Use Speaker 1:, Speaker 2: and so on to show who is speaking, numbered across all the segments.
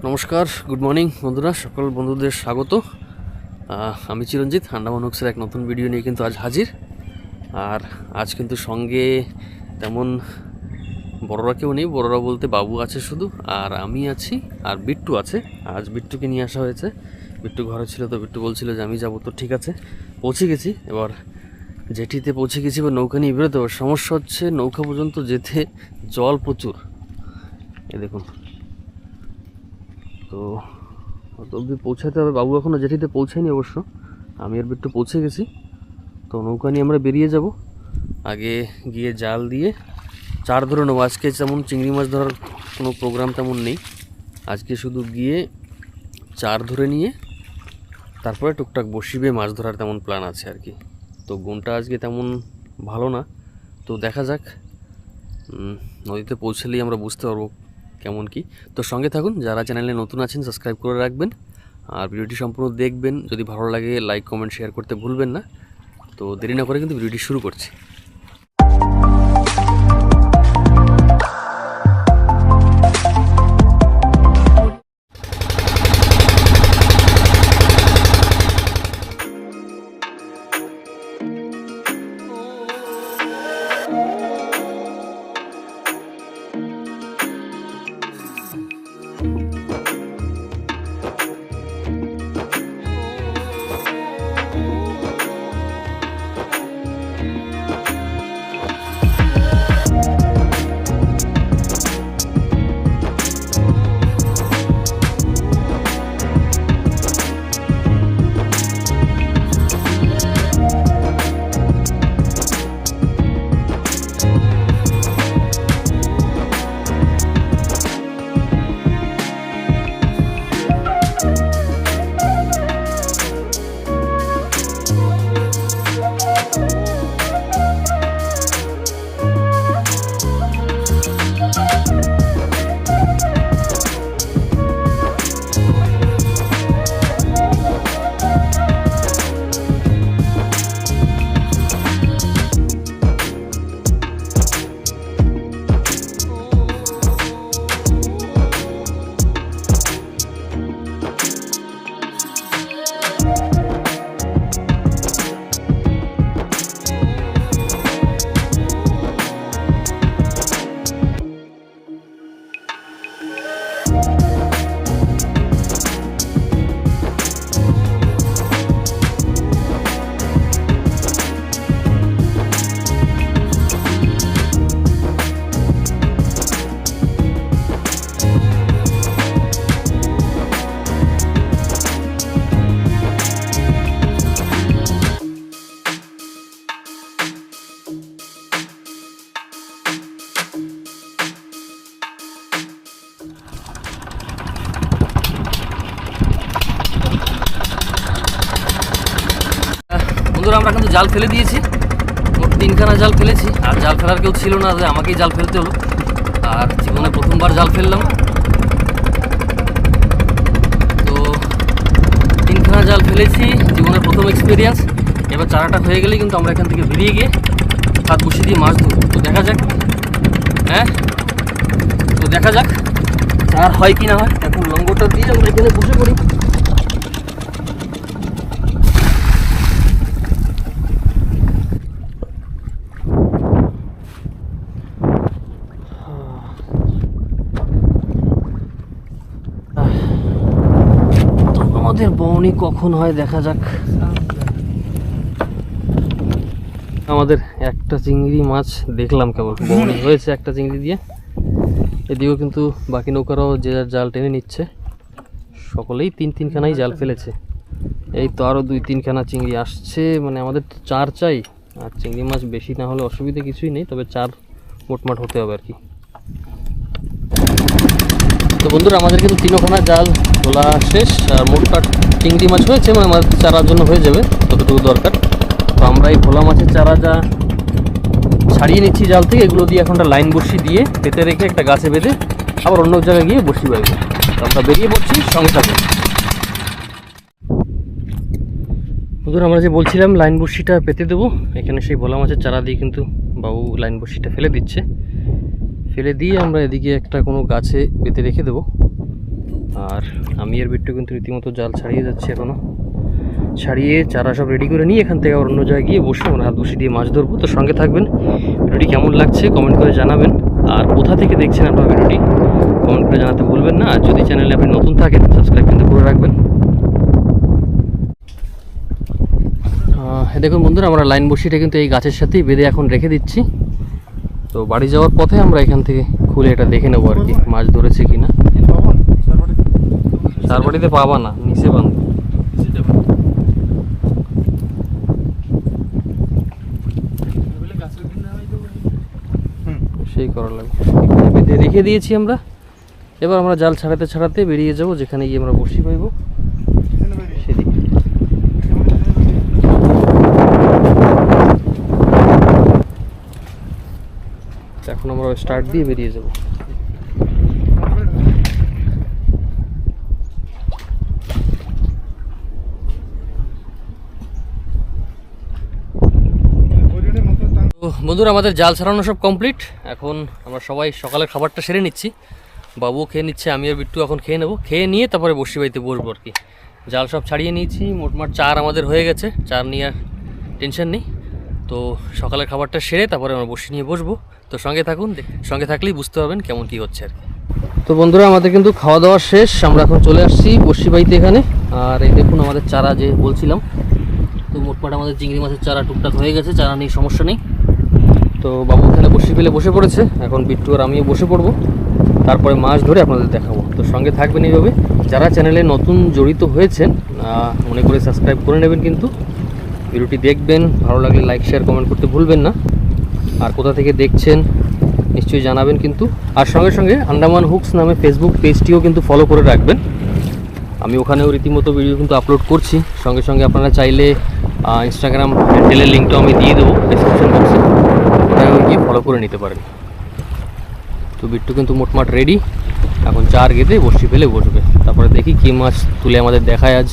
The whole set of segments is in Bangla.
Speaker 1: নমস্কার, গুড মর্নিং বন্ধুরা, সকল বন্ধুদের স্বাগত। আমি চিরঞ্জিত আন্ডামান হুকসের এক নতুন ভিডিও নিয়ে কিন্তু আজ হাজির। আর আজ কিন্তু সঙ্গে তেমন বড়রা কেউ নেই, বড়রা বলতে বাবু আছে শুধু, আর আমি আছি, আর বিট্টু আছে। আজ বিট্টুকে নিয়ে আসা হয়েছে। বিট্টু ঘরে ছিল, তো বিট্টু বলছিল যে আমি যাবো, তো ঠিক আছে, পৌঁছে গেছি। এবার জেটিতে পৌঁছে গেছি, এবার নৌকা নিয়ে বেরোতে হবে। সমস্যা হচ্ছে নৌকা পর্যন্ত যেতে জল প্রচুর, এ দেখুন। তো অত অবধি পৌঁছাতে হবে। বাবু এখনও জেটিতে পৌঁছায়নি অবশ্য, আমি আর বিট্টু পৌঁছে গেছি। তো নৌকা নিয়ে আমরা বেরিয়ে যাব। আগে গিয়ে জাল দিয়ে চার ধরে নেবো। আজকে যেমন চিংড়ি মাছ ধরার কোনো প্রোগ্রাম তেমন নেই, আজকে শুধু গিয়ে চার ধরে নিয়ে তারপরে টুকটাক বসিবে মাছ ধরার তেমন প্ল্যান আছে আর কি। তো গুণটা আজকে তেমন ভালো না, তো দেখা যাক। নদীতে পৌঁছলেই আমরা বুঝতে পারবো কেমন কি। তো সঙ্গে থাকুন, যারা চ্যানেলে নতুন আছেন সাবস্ক্রাইব করে রাখবেন, আর ভিডিওটি সম্পূর্ণ দেখবেন। যদি ভালো লাগে লাইক কমেন্ট শেয়ার করতে ভুলবেন না। তো দেরি না করে কিন্তু ভিডিওটি শুরু করছি। বন্ধুরা, আমরা কিন্তু জাল ফেলে দিয়েছি, মোট 3খানা জাল ফেলেছি। আর জাল ফেলার কেউ ছিল না, যে আমাকেই জাল ফেলতে হলো। আর জীবনে প্রথমবার জাল ফেললাম। তো 3খানা জাল ফেলেছি, জীবনের প্রথম এক্সপিরিয়েন্স। এবার চারাটা হয়ে গেলেই কিন্তু আমরা এখান থেকে বেরিয়ে গিয়ে হাত বসিয়ে দিয়ে মাছ ধরবো। তো দেখা যাক, হ্যাঁ, তো দেখা যাক চার হয় কি না হয়। এখন লঙ্গরটা দিয়ে আমরা এখানে বসে পড়ি। আমাদের বউনি কখন হয় দেখা যাক। আমাদের একটা চিংড়ি মাছ দেখলাম, কেবল বউনি হয়েছে একটা চিংড়ি দিয়ে। এদিকেও কিন্তু বাকি নৌকারাও যে যার জাল টেনে নিচ্ছে, সকলেই 3-3খানাই জাল ফেলেছে। এই তো আরও 2-3খানা চিংড়ি আসছে, মানে আমাদের তো চার চাই। আর চিংড়ি মাছ বেশি না হলে অসুবিধা কিছুই নেই, তবে চার মোটমাট হতে হবে আর কি। তো বন্ধুরা, আমাদের কিন্তু 3খানা জাল তোলা শেষ, আর মোটমাট চিংড়ি মাছ হয়েছে, মানে আমাদের চারার জন্য হয়ে যাবে ততটুকু দরকার। তো আমরা এই ভোলা মাছের চারা যা ছাড়িয়ে নিচ্ছি জাল থেকে, এগুলো দিয়ে এখন একটা লাইন বসিয়ে দিয়ে পেতে রেখে একটা গাছে বেঁধে আবার অন্য জায়গায় গিয়ে বসিয়ে পাইব। তো আমরা বেরিয়ে পড়ছি, সঙ্গে থাকুন। বন্ধুরা, আমরা যে বলছিলাম লাইন বড়শিটা পেতে দেবো, এখানে সেই ভোলা মাছের চারা দিয়ে কিন্তু বাবু লাইন বড়শিটা ফেলে দিচ্ছে। ফেলে দিয়ে আমরা এদিকে একটা কোনো গাছে বেঁধে রেখে দেবো। আর আমি আর বিট্টু কিন্তু রীতিমতো জাল ছাড়িয়ে যাচ্ছি এখনও। ছাড়িয়ে চারা সব রেডি করে নিয়ে এখান থেকে আবার অন্য জায়গায় গিয়ে বসে আমরা হাত বসে দিয়ে মাছ ধরবো। তো সঙ্গে থাকবেন। ভিডিওটি কেমন লাগছে কমেন্ট করে জানাবেন, আর কোথা থেকে দেখছেন আপনার ভিডিওটি কমেন্ট করে জানাতে ভুলবেন না। আর যদি চ্যানেলে আপনি নতুন থাকেন সাবস্ক্রাইব কিন্তু করে রাখবেন। দেখুন বন্ধুরা, আমরা লাইন বসিটা কিন্তু এই গাছের সাথেই বেঁধে এখন রেখে দিচ্ছি। তো বাড়ি যাওয়ার পথে আমরা এখান থেকে খুলে এটা দেখে নেবো আর কি মাছ ধরেছে কিনা। চার বাড়িতে পাবা না, নিচে বাঁধ। সেই করা লাগবে। বেঁধে রেখে দিয়েছি আমরা। এবার আমরা জাল ছাড়াতে ছাড়াতে বেরিয়ে যাব, যেখানে গিয়ে আমরা বসি পাইব সেদিকে। এখন আমরা স্টার্ট দিয়ে বেরিয়ে যাব। বন্ধুরা, আমাদের জাল ছাড়ানো সব কমপ্লিট। এখন আমরা সবাই সকালের খাবারটা সেরে নিচ্ছি। বাবুও খেয়ে নিচ্ছে, আমি আর বিট্টু এখন খেয়ে নেবো। খেয়ে নিয়ে তারপরে বসি বাড়িতে বসবো আর কি। জাল সব ছাড়িয়ে নিয়েছি, মোটমাট চার আমাদের হয়ে গেছে। চার নিয়ে আর টেনশন নেই। তো সকালের খাবারটা সেরে তারপরে আমরা বসি নিয়ে বসবো। তো সঙ্গে থাকুন, সঙ্গে থাকলেই বুঝতে পারবেন কেমন কী হচ্ছে আর কি। তো বন্ধুরা, আমাদের কিন্তু খাওয়া দাওয়া শেষ। আমরা এখন চলে আসছি বসি বাড়িতে এখানে। আর এই দেখুন আমাদের চারা যে বলছিলাম, তো মোটমাট আমাদের চিংড়ি মাছের চারা টুকটাক হয়ে গেছে, চারা নেই, সমস্যা নেই। তো বাবু এখানে বসি ফেলে বসে পড়েছে। এখন বিট্টু আর আমিও বসে পড়বো, তারপরে মাছ ধরে আপনাদের দেখাবো। তো সঙ্গে থাকবেন এইভাবে। যারা চ্যানেলে নতুন জড়িত হয়েছেন মনে করে সাবস্ক্রাইব করে নেবেন কিন্তু। ভিডিওটি দেখবেন, ভালো লাগলে লাইক শেয়ার কমেন্ট করতে ভুলবেন না। আর কোথা থেকে দেখছেন নিশ্চয়ই জানাবেন কিন্তু। আর সঙ্গে সঙ্গে আন্দামান হুকস নামে ফেসবুক পেজটিও কিন্তু ফলো করে রাখবেন। আমি ওখানেও রীতিমতো ভিডিও কিন্তু আপলোড করছি। সঙ্গে সঙ্গে আপনারা চাইলে ইনস্টাগ্রাম হ্যান্ডেলের লিঙ্কটাও আমি দিয়ে দেবো ডেসক্রিপশন বক্সে, ওটাও গিয়ে ফলো করে নিতে পারেন। তো বিট্টু কিন্তু মোটমাট রেডি, এখন চার গেঁথে বসি ফেলে বসবে। তারপরে দেখি কী মাছ তুলে আমাদের দেখায় আজ।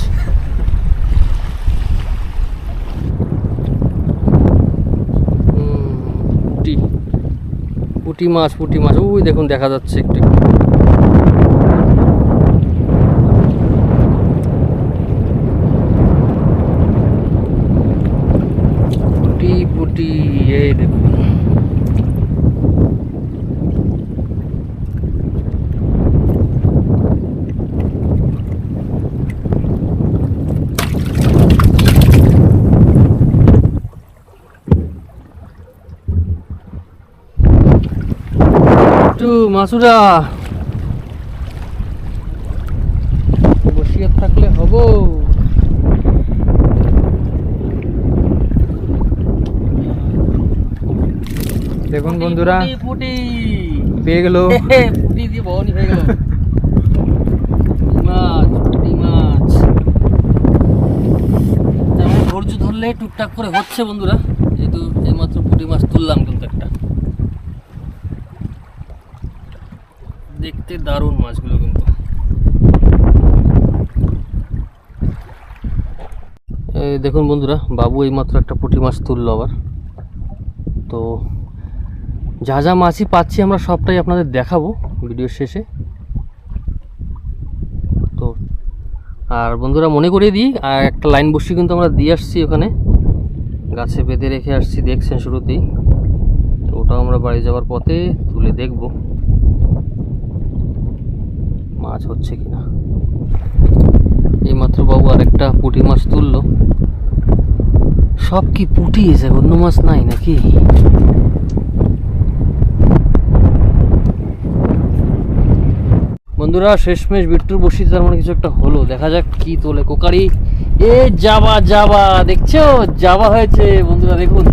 Speaker 1: পুঁটি মাছ, পুঁটি মাছ ওই দেখুন দেখা যাচ্ছে একটু। পুঁটি পুঁটি এই দেখুন। মাসুরা বসিয়ে থাকলে হবো। দেখুন বন্ধুরা, পুটি পেয়ে গেল, পুটি দিয়ে বহনি হয়ে গেল। মাছ, পুটি মাছ তেমন ধৈর্য ধরলে টুকটাক করে হচ্ছে বন্ধুরা। যেহেতু এইমাত্র পুটি মাছ তুললাম কিন্তু একটা। দেখতে দারুণ মাছগুলো কিন্তু। দেখুন বন্ধুরা, বাবু এইমাত্র একটা পুঁটি মাছ তুললো আবার। তো যা যা মাছই পাচ্ছি আমরা সবটাই আপনাদের দেখাবো ভিডিওর শেষে। তো আর বন্ধুরা মনে করিয়ে দিই, আর একটা লাইন বসি কিন্তু আমরা দিয়ে আসছি ওখানে, গাছে বেঁধে রেখে আসছি, দেখছেন শুরুতেই। তো ওটাও আমরা বাড়ি যাওয়ার পথে তুলে দেখব মাছ হচ্ছে কিনা। এইমাত্র বাবু আর একটা পুঁটি মাছ তুললো। সব কি পুঁটি এসে, অন্য মাছ নাই নাকি? বন্ধুরা শেষমেশ বিট্টুর বসি তার মানে কিছু একটা হলো, দেখা যাক কি তোলে। কোকারি এ জাবা জাবা, দেখছো জাবা হয়েছে বন্ধুরা। দেখুন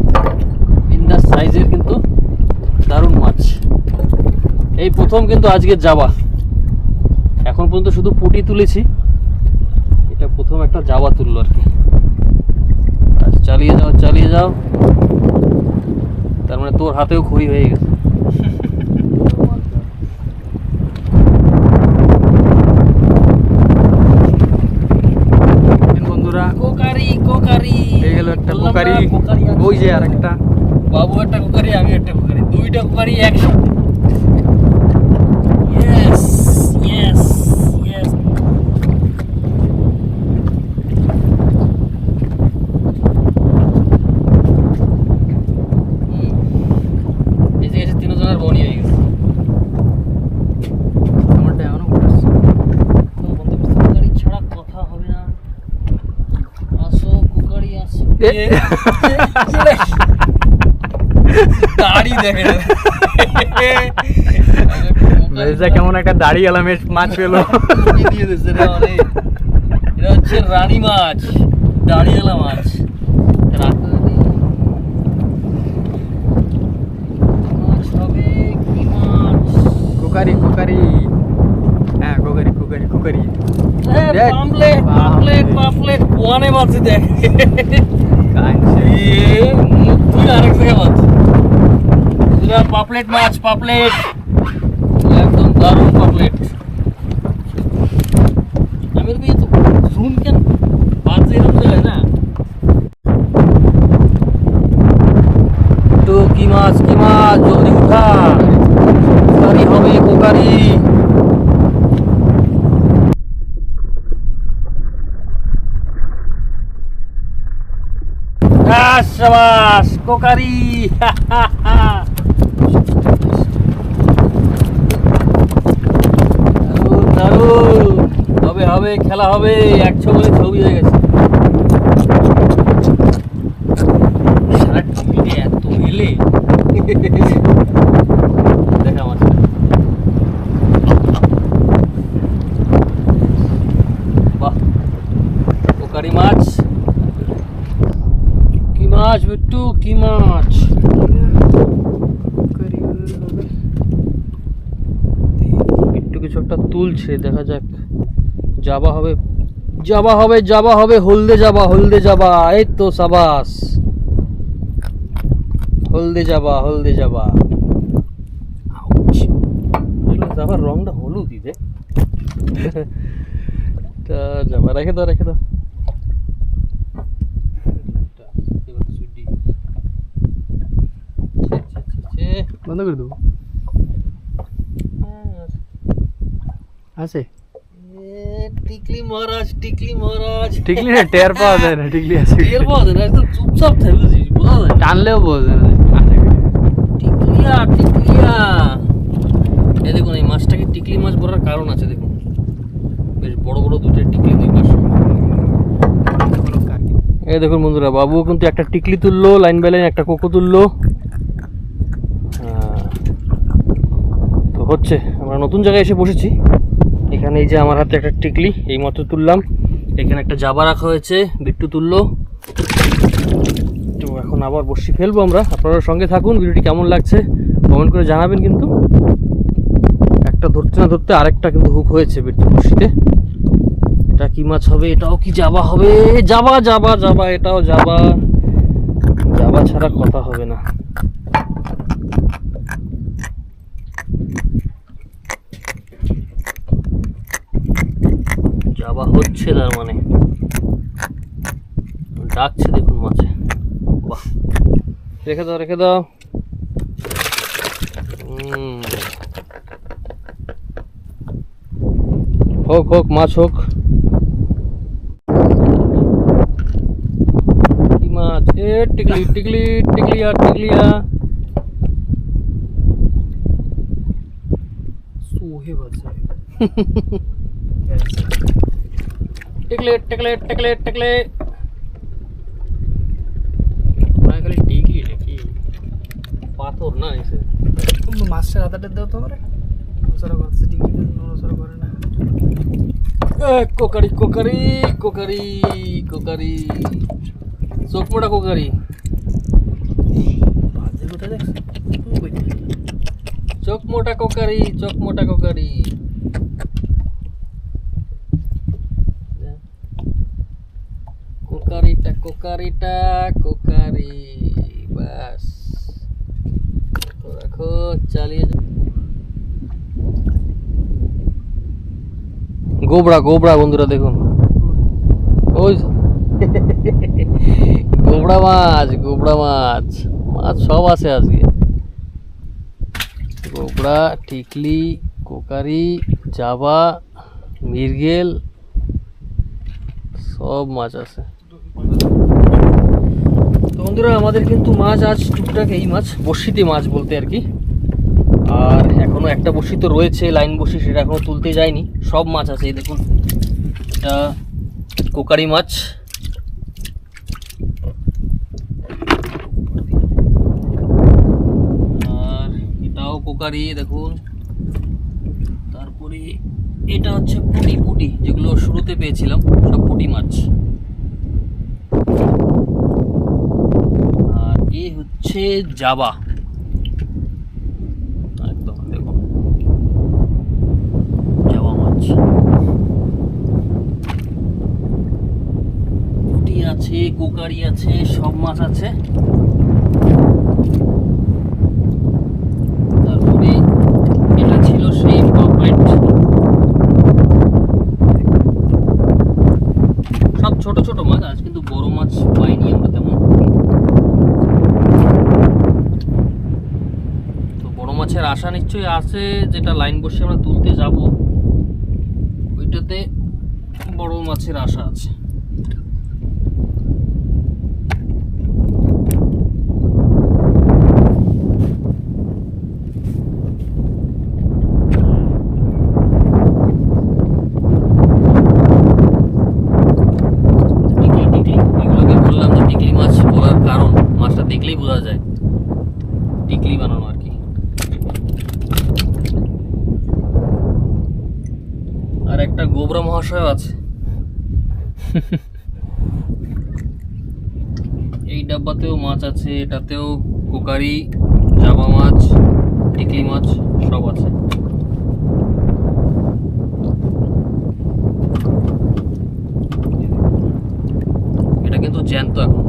Speaker 1: ইন্দাস সাইজের কিন্তু দারুণ মাছ। এই প্রথম কিন্তু আজকে জাবা, এখন পর্যন্ত শুধু পুঁটি তুলেছি, এটা প্রথম একটা জাবা তুললো আর কি। চালিয়ে যাও চালিয়ে যাও, তার মানে তোর হাতেও খড়ি হয়ে গেছে। বন্ধুরা কোকারি কোকারি হয়ে গেল একটা কোকারি। ওই যে আর একটা বাবু একটা কোকারি, আমি একটা কোকারি, দুইটা কোকারি একসাথে। ইয়েস ইয়েস ইয়েস দাড়ি দেখে
Speaker 2: কেমন একটা দাড়ি এলাম মাছ পেলো।
Speaker 1: এটা হচ্ছে রানী মাছ, দাড়িয়ালা মাছ।
Speaker 2: কুকারি কুকারি, হ্যাঁ কুকারি কুকারি কুকারি।
Speaker 1: পামপ্লেট পামপ্লেট পামপ্লেট কোয়ানে মাছে দেখ, তুই আরেক জায়গায় মাছ। পাপলেট মাছ, পাপলেট একদম দারুণ পাপলেট। আমি তো জুম কেন মাছ এরকম জায়গায় না। তো কি মাছ, কি মাছ, জলদি উঠা, কোকারি হবে কোকারি। শাবাশ কোকারি। দারুণ হবে হবে, খেলা হবে। 100 বলে ছবি হয়ে গেছে। সারা টিভিতে এত এলে দেখা মাছটা। বাহ, কোকারি মাছ। কি মাছ বিট্টু, কি মাছ? বিট্টু কিছু একটা তুলছে, দেখা যাক। যাবা হবে, যাবা হবে, যাবা হবে, হলদে যাবা, হলদে যাবা। এই তো সাবাস, হলদে যাবা, হলদে যাবা। যাবার রংটা হলুদ দিতে যাবা। রেখে দাও, রেখে দাও।
Speaker 2: বন্ধ করে দেবো। আছে
Speaker 1: টিকলি মহারাজ, টিকলি মহারাজ।
Speaker 2: টিকলি না, টের পাওয়া যায় না। টিকলি আছে,
Speaker 1: টের পাওয়া যায় না, একদম চুপচাপ থাকবে, বোঝা যায়,
Speaker 2: টানলেও বোঝা যায় না।
Speaker 1: টিকলিয়া টিকলিয়া। এই দেখুন, এই মাছটাকে টিকলি মাছ বলার কারণ আছে। দেখুন বেশ বড় বড় দুটো টিকলি দুই পাশে। এই দেখুন বন্ধুরা, বাবু কিন্তু একটা টিকলি তুললো, লাইন বাই লাইন একটা কোকো তুললো। তো হচ্ছে, আমরা নতুন জায়গায় এসে বসেছি। এখানে এই যে আমার হাতে একটা টিকলি এই মাত্র তুললাম। এখানে একটা জাবা রাখা হয়েছে, বিট্টু তুললো। তো এখন আবার বসি ফেলবো আমরা। আপনারা সঙ্গে থাকুন, ভিডিওটি কেমন লাগছে কমেন্ট করে জানাবেন। কিন্তু একটা ধরতে না ধরতে আরেকটা কিন্তু হুক হয়েছে বিট্টু বসিতে। এটা কি মাছ হবে? এটাও কি জাবা হবে? জাবা জাবা জাবা, এটাও জাবা। জাবা ছাড়া কথা হবে না। জাবা হচ্ছে, তার মানে ডাকছে। দেখুন মাছে, বাহ। রেখে দাও, রেখে দাও। হোক হোক, মাছ হোক। কি মাছ? এ টিকলি টিকলি টিকলিয়া টিকলিয়া। সোহে বাজে টিকলে টিকলে টিকলে টিকলে। খালি টিকলি নাকি পাথর না? এসে
Speaker 2: মাছের হাতাটা দাও তো করে, নড়াচড়া করতেছে, টিকলি নড়াচড়া করে না।
Speaker 1: কোকারি কোকারি কোকারি কোকারি, চোখ মোটা কোকারি। চোখ মোটা কোকারি, চোখ মোটা কোকারি। কোকারিটা কোকারিটা কোকারি, বাস। রাখো, চালিয়ে যাও। গোবরা গোবরা বন্ধুরা দেখুন, ওই গোবরা মাছ, গোবরা মাছ। মাছ সব আছে আজকে। গোবরা, টিকলি, কোকারি, জাবা, মৃগেল, সব মাছ আছে। তো বন্ধুরা, আমাদের কিন্তু মাছ আজ টুকটাক এই মাছ, বড়শিতে মাছ বলতে আর কি। আর এখনো একটা বড়শি তো রয়েছে, লাইন বড়শি, সেটা এখনো তুলতে যায়নি। সব মাছ আছে। এই দেখুন, এটা কোকারি মাছ, কোকারি দেখুন, তারপরে এটা হচ্ছে পুঁটি পুঁটি, যেগুলো শুরুতে পেয়েছিলাম সব পুঁটি মাছ। আর এ হচ্ছে জাবা, একদম দেখুন জাবা মাছ। পুঁটি আছে, কোকারি আছে, সব মাছ আছে। তারপরে এটা ছিল সেই পপলেট, সব ছোট ছোট মাছ। আজ কিন্তু বড় মাছ পাইনি আমরা তেমন। তো বড় মাছের আশা নিশ্চয়ই আছে, যেটা লাইন বসে আমরা তুলতে যাব ওইটাতে বড় মাছের আশা আছে। দেখলেই বোঝা যায় টিকলি বানানো আর কি। আর একটা গোবরা মহাশয় আছে এই ডাব্বাতেও মাছ আছে, এটাতেও কোকারি, জাবা মাছ, টিকলি মাছ সব আছে। এটা কিন্তু জ্যান্ত এখন।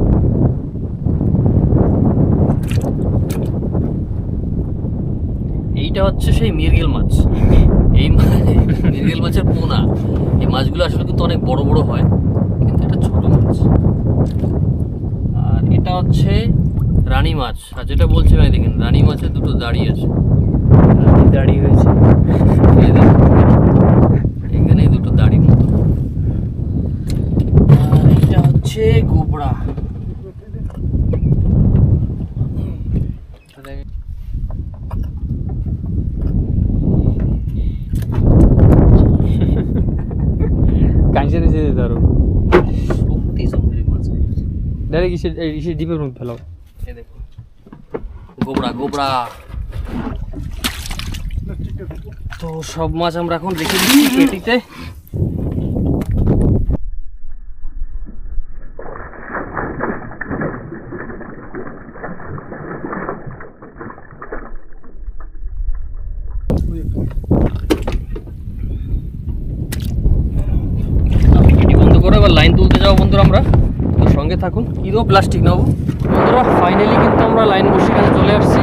Speaker 1: এইটা হচ্ছে সেই মৃগেল মাছ, এই মৃগেল মাছের পোনা। এই মাছগুলো আসলে কিন্তু অনেক বড় বড় হয়, কিন্তু এটা ছোট মাছ। আর এটা হচ্ছে রানী মাছ। আর যেটা বলছিলাম, দেখেন রানী মাছের দুটো দাড়ি আছে,
Speaker 2: দাড়ি হয়েছে
Speaker 1: এখানে দুটো দাড়ির মতো। আর এটা হচ্ছে গোবরা।
Speaker 2: কাঁচা দিতে দিতে আরো
Speaker 1: সত্যি সুন্দরী মাছ।
Speaker 2: ডাইরেক্ট ইসে ডিপের মধ্যে ফেলাও।
Speaker 1: এই দেখুন গোবরা গোবরা। তো সব মাছ আমরা এখন রেখে দিচ্ছি পেটিতে। এবার লাইন তুলতে যাবো বন্ধুরা আমরা, তো সঙ্গে থাকুন। কিরো প্লাস্টিক নেবো বন্ধুরা। ফাইনালি কিন্তু আমরা লাইন বসে কাছে চলে আসছি।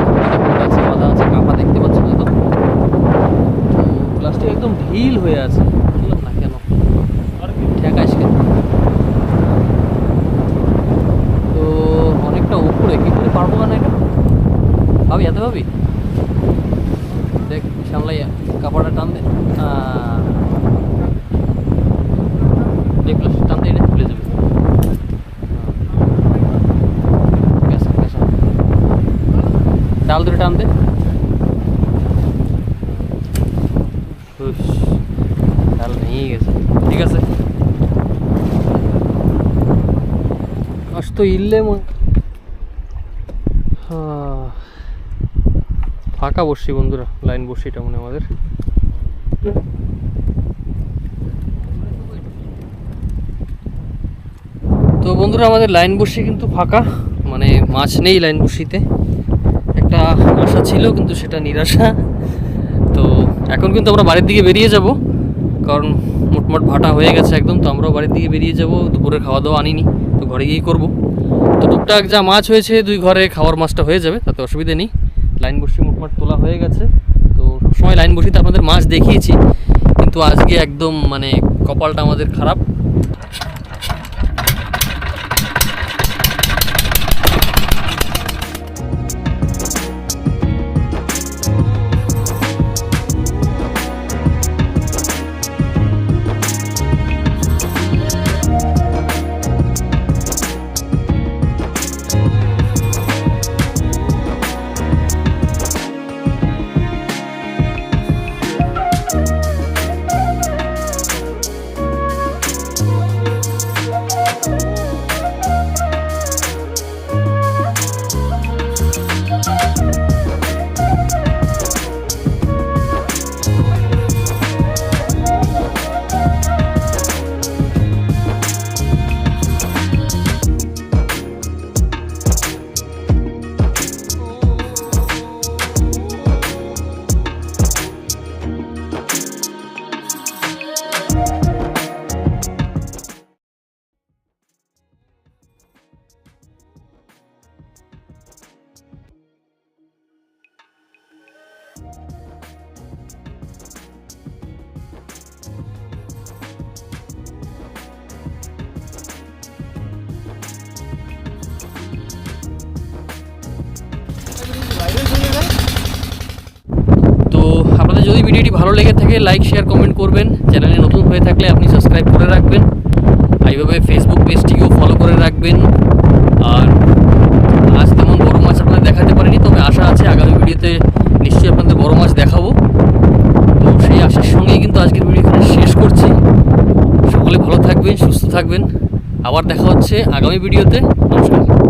Speaker 1: গাছে বাঁধা আছে, কাপা দেখতে পাচ্ছেন হয়তো। প্লাস্টিক একদম ঢিল হয়ে আছে, বুঝলাম না কেন ঠেকাইস কেন। তো অনেকটা উপরে, কি করে পারবো না এটা ভাবি, এত ভাবি দেখ সামলাইয়া কাপড়টা টান দে। টান দিয়ে খুলে যাবে। ডাল ধরে টান দে। ডাল ভেঙে গেছে, ঠিক আছে। আজ তো ইল্লে ফাঁকা বসছি বন্ধুরা, লাইন বসছিটা মনে আমাদের। তো বন্ধুরা আমাদের লাইন বসি কিন্তু ফাঁকা, মানে মাছ নেই লাইন বসিতে। একটা আশা ছিল কিন্তু সেটা নিরাশা। তো এখন কিন্তু আমরা বাড়ির দিকে বেরিয়ে যাব, কারণ মোটমোট ভাটা হয়ে গেছে একদম। তো আমরাও বাড়ির দিকে বেরিয়ে যাব, দুপুরে খাওয়া দাওয়া আনিনি, তো ঘরে গিয়েই করবো। তো টুকটাক যা মাছ হয়েছে দুই ঘরে খাওয়ার মাছটা হয়ে যাবে, তাতে অসুবিধা নেই। লাইন বসি মোটমাট তোলা হয়ে গেছে। তো সবসময় লাইন বসিতে আপনাদের মাছ দেখিয়েছি, কিন্তু আজকে একদম মানে কপালটা আমাদের খারাপ। যদি ভিডিওটি ভালো লেগে থাকে লাইক শেয়ার কমেন্ট করবেন, চ্যানেলে নতুন হয়ে থাকলে আপনি সাবস্ক্রাইব করে রাখবেন, এইভাবে ফেসবুক পেজটিকেও ফলো করে রাখবেন। আর আজ তেমন বড় মাছ আপনাদের দেখাতে পারিনি, তবে আশা আছে আগামী ভিডিওতে নিশ্চয়ই আপনাদের বড় মাছ দেখাবো। তো সেই আশার সঙ্গেই কিন্তু আজকের ভিডিও এখানে শেষ করছি। সকলে ভালো থাকবেন, সুস্থ থাকবেন, আবার দেখা হচ্ছে আগামী ভিডিওতে। নমস্কার।